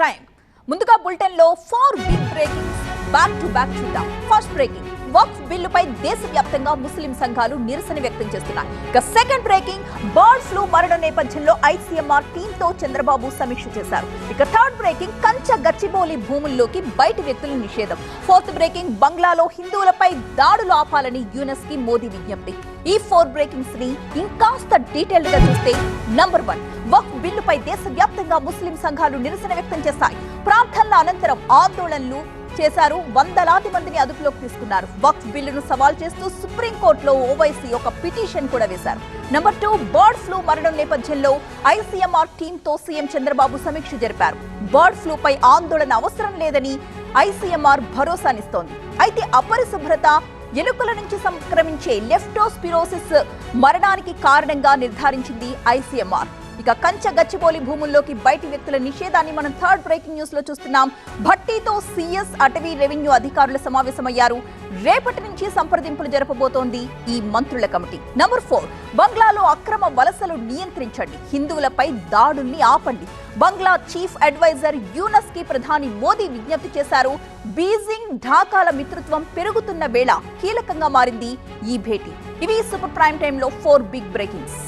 Time. ముందుగా bulletin లో 4 big breakings back to back చూద్దాం. ఫస్ట్ బ్రేకింగ్, వక్ఫ్ బిల్లుపై దేశవ్యాప్తంగా ముస్లిం సంఘాలు నిరసన వ్యక్తం చేస్తున్నాయి. ఇక సెకండ్ బ్రేకింగ్, బర్డ్ ఫ్లూ మరణం నేపథ్యంలో ఐసీఎంఆర్ టీంతో చంద్రబాబు సమీక్ష చేశారు. ఇక థర్డ్ బ్రేకింగ్, కంచ గచ్చిబౌలి భూముల్లోకి బయటి వ్యక్తుల నిషేధం. ఫోర్త్ బ్రేకింగ్, బంగ్లాలో హిందువులపై దాడులు ఆపాలని యూనస్ కి మోదీ విజ్ఞప్తి. ఈ 4 బ్రేకింగ్స్ ని ఇంకాస్త డీటెయిల్డ్ గా చూస్తే, నంబర్ 1, వక్ఫ్ బిల్లుపై దేశవ్యాప్తంగా ముస్లిం సంఘాలు నిరసన వ్యక్తం చేశాయి. ప్రార్థనల అనంతరం ఆందోళనలు చేశారు. వందలాది మందిని అదుపులోకి తీసుకున్నారు. వక్ఫ్ బిల్లును సవాల్ చేస్తూ సుప్రీంకోర్టులో ఓవైసీ ఒక పిటిషన్ కూడా వేశారు. నంబర్ 2, బర్డ్ ఫ్లూ మరణం నేపథ్యంలో ఐసీఎంఆర్ టీంతో సీఎం చంద్రబాబు సమీక్ష జరిపారు. బర్డ్ ఫ్లూపై ఆందోళన అవసరం లేదని ఐసీఎంఆర్ భరోసానిస్తోంది. అయితే అపరిశుభ్రత, ఎలుకల నుంచి సంక్రమించే లెప్టోస్పిరోసిస్ మరణానికి కారణంగా నిర్ధారించింది ఐసీఎంఆర్. ఇక కంచ గచ్చిబౌలి భూముల్లోకి బయటి వ్యక్తుల నిషేధాన్ని మనం థర్డ్ బ్రేకింగ్ న్యూస్ లో చూస్తున్నాం. భట్టీతో సీఎస్, అటవీ, రెవెన్యూ అధికారుల సమావేశమయ్యారు. రేపటి నుంచి సంప్రదింపులు జరపబోతోంది ఈ మంత్రుల కమిటీ. నంబర్ 4, బంగ్లాలో అక్రమ వలసలు నియంత్రించండి, హిందువులపై దాడుల్ని ఆపండి. బంగ్లా చీఫ్ అడ్వైజర్ యూనస్ కి ప్రధాని మోదీ విజ్ఞప్తి చేశారు. బీజింగ్, ఢాకాల మిత్రత్వం పెరుగుతున్న వేళ కీలకంగా మారింది ఈ భేటీ. ఇవి సూపర్ ప్రైమ్ టైమ్ లో 4 బిగ్ బ్రేకింగ్స్.